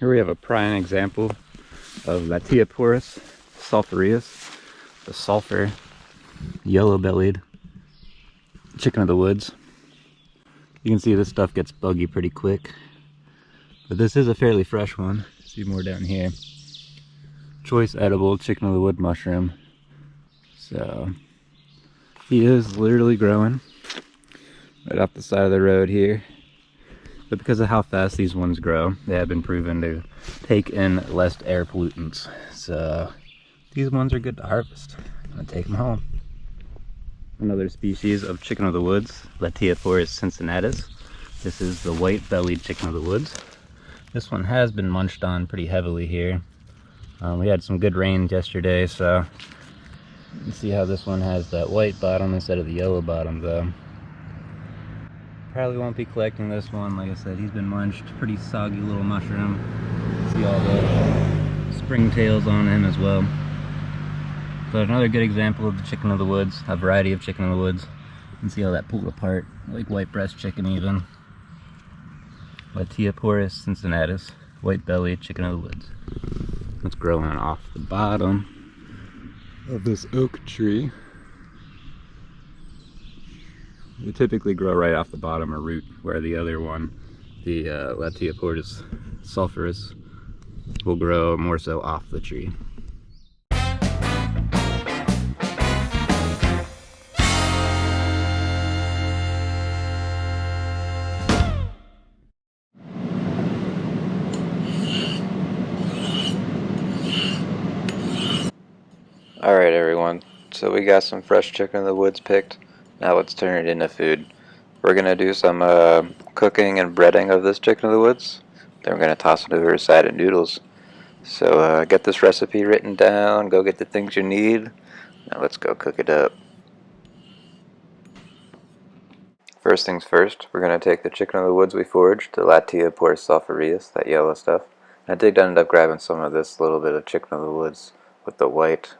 Here we have a prime example of Latioporus sulphureus, the sulfur yellow-bellied chicken of the woods. You can see this stuff gets buggy pretty quick, but this is a fairly fresh one. See more down here. Choice edible chicken of the wood mushroom. So he is literally growing right off the side of the road here. But because of how fast these ones grow, they have been proven to take in less air pollutants. So these ones are good to harvest. I'm gonna take them home. Another species of chicken of the woods, Latioporus cincinnatus. This is the white-bellied chicken of the woods. This one has been munched on pretty heavily here. We had some good rain yesterday, so you can see how this one has that white bottom instead of the yellow bottom though. Probably won't be collecting this one. Like I said, he's been munched. Pretty soggy little mushroom. See all the springtails on him as well. But another good example of the chicken of the woods, a variety of chicken of the woods. You can see how that pulled apart, like white breast chicken even. Latioporus cincinnatus, white-bellied chicken of the woods. It's growing off the bottom of this oak tree. They typically grow right off the bottom or root, where the other one, the Latioporus sulphureus, will grow more so off the tree. Alright everyone, so we got some fresh chicken in the woods picked. Now let's turn it into food. We're going to do some cooking and breading of this chicken in the woods. Then we're going to toss it over a side of noodles. So get this recipe written down, go get the things you need. Now let's go cook it up. First things first, we're going to take the chicken in the woods we foraged, the Latioporus sulphureus, that yellow stuff. I did end up grabbing some of this little bit of chicken in the woods with the white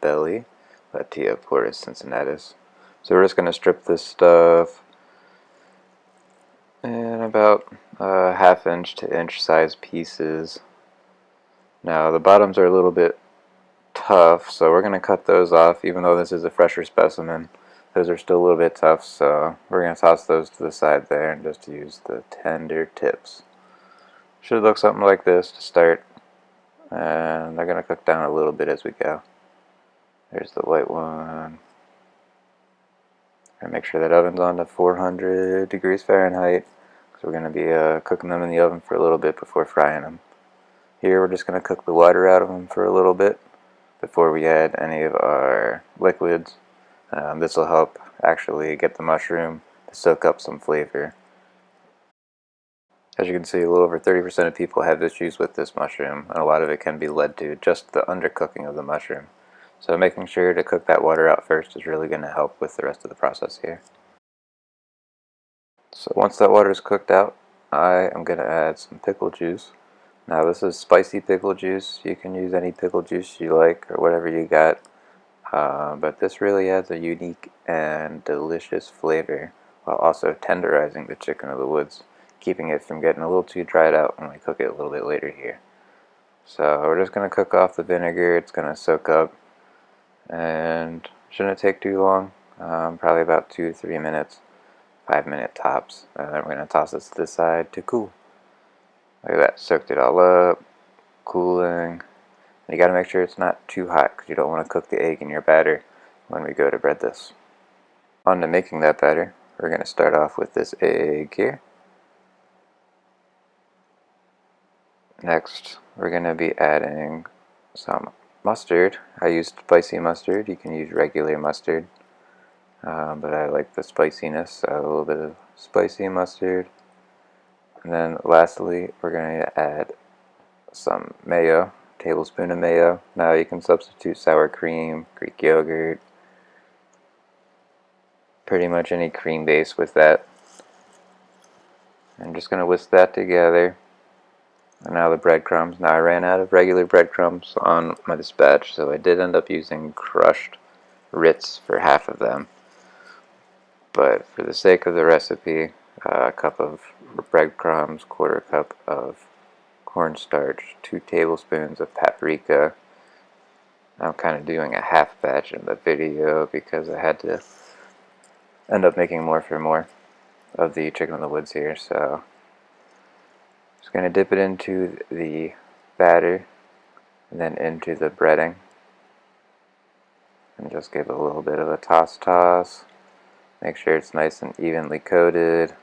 belly, Latioporus cincinnatus. So we're just going to strip this stuff in about half-inch to inch size pieces. Now the bottoms are a little bit tough, so we're going to cut those off. Even though this is a fresher specimen, those are still a little bit tough, so we're going to toss those to the side there and just use the tender tips. Should look something like this to start, and they're going to cook down a little bit as we go. There's the white one. And make sure that oven's on to 400 degrees Fahrenheit, because we're going to be cooking them in the oven for a little bit before frying them. Here we're just going to cook the water out of them for a little bit before we add any of our liquids. This will help actually get the mushroom to soak up some flavor. As you can see, a little over 30% of people have issues with this mushroom, and a lot of it can be led to just the undercooking of the mushroom. So making sure to cook that water out first is really going to help with the rest of the process here. So once that water is cooked out, I am going to add some pickle juice. Now this is spicy pickle juice. You can use any pickle juice you like or whatever you got. But this really adds a unique and delicious flavor while also tenderizing the chicken of the woods, keeping it from getting a little too dried out when we cook it a little bit later here. So we're just going to cook off the vinegar. It's going to soak up and shouldn't take too long, probably about 2 to 3 minutes, 5-minute tops. And then we're going to toss this to the side to cool. Look at that, soaked it all up, cooling. And you got to make sure it's not too hot because you don't want to cook the egg in your batter when we go to bread this. On to making that batter, we're going to start off with this egg here. Next, we're going to be adding some mustard. I used spicy mustard. You can use regular mustard, but I like the spiciness, so a little bit of spicy mustard. And then lastly, we're going to add some mayo, a tablespoon of mayo. Now you can substitute sour cream, Greek yogurt, pretty much any cream base with that. I'm just going to whisk that together. And now the breadcrumbs. Now I ran out of regular breadcrumbs on my dispatch, so I did end up using crushed Ritz for half of them. But for the sake of the recipe, a cup of breadcrumbs, quarter cup of cornstarch, 2 tablespoons of paprika. I'm kind of doing a half batch in the video because I had to end up making more for more of the chicken in the woods here. So just going to dip it into the batter and then into the breading and just give it a little bit of a toss. Make sure it's nice and evenly coated.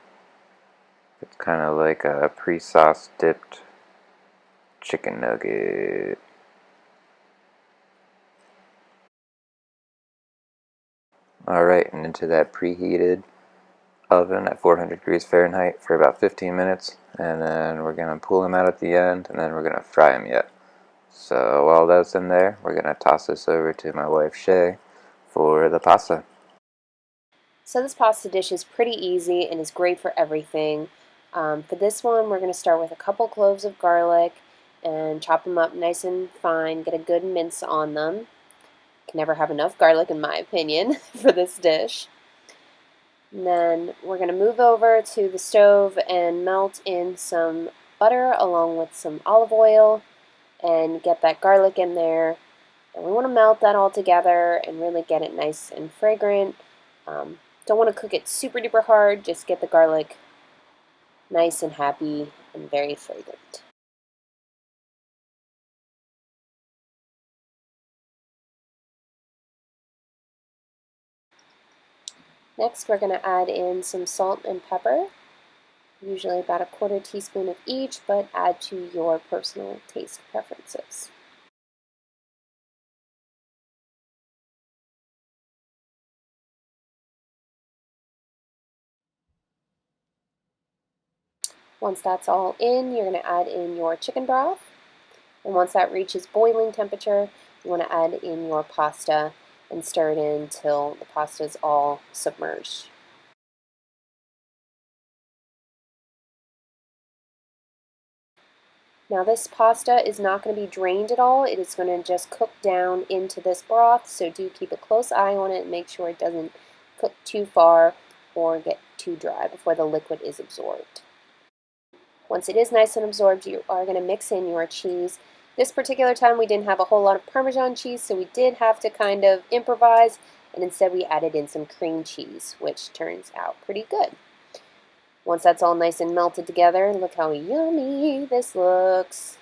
It's kind of like a pre-sauce dipped chicken nugget. Alright, and into that preheated oven at 400 degrees Fahrenheit for about 15 minutes, and then we're going to pull them out at the end, and then we're going to fry them yet. So while that's in there, we're going to toss this over to my wife Shay for the pasta. So this pasta dish is pretty easy and is great for everything. For this one, we're going to start with a couple cloves of garlic and chop them up nice and fine, get a good mince on them. Can never have enough garlic, in my opinion, for this dish. And then we're going to move over to the stove and melt in some butter along with some olive oil and get that garlic in there. And we want to melt that all together and really get it nice and fragrant. Don't want to cook it super duper hard, just get the garlic nice and happy and very fragrant. Next, we're going to add in some salt and pepper, usually about a 1/4 teaspoon of each, but add to your personal taste preferences. Once that's all in, you're going to add in your chicken broth. And once that reaches boiling temperature, you want to add in your pasta and stir it in until the pasta is all submerged. Now this pasta is not going to be drained at all. It is going to just cook down into this broth, so do keep a close eye on it and make sure it doesn't cook too far or get too dry before the liquid is absorbed. Once it is nice and absorbed, you are going to mix in your cheese. This particular time we didn't have a whole lot of Parmesan cheese, so we did have to kind of improvise, and instead we added in some cream cheese, which turns out pretty good. Once that's all nice and melted together, look how yummy this looks.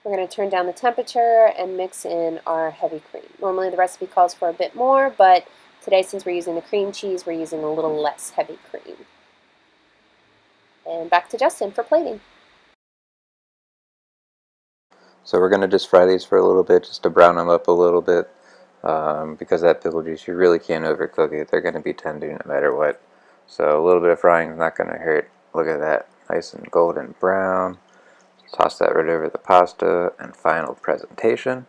We're going to turn down the temperature and mix in our heavy cream. Normally the recipe calls for a bit more, but today since we're using the cream cheese, we're using a little less heavy cream. And back to Justin for plating. So we're going to just fry these for a little bit just to brown them up a little bit. Because that pickle juice, you really can't overcook it. They're going to be tender no matter what. So a little bit of frying is not going to hurt. Look at that, nice and golden brown. Toss that right over the pasta and final presentation.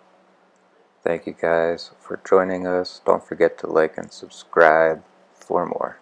Thank you guys for joining us. Don't forget to like and subscribe for more.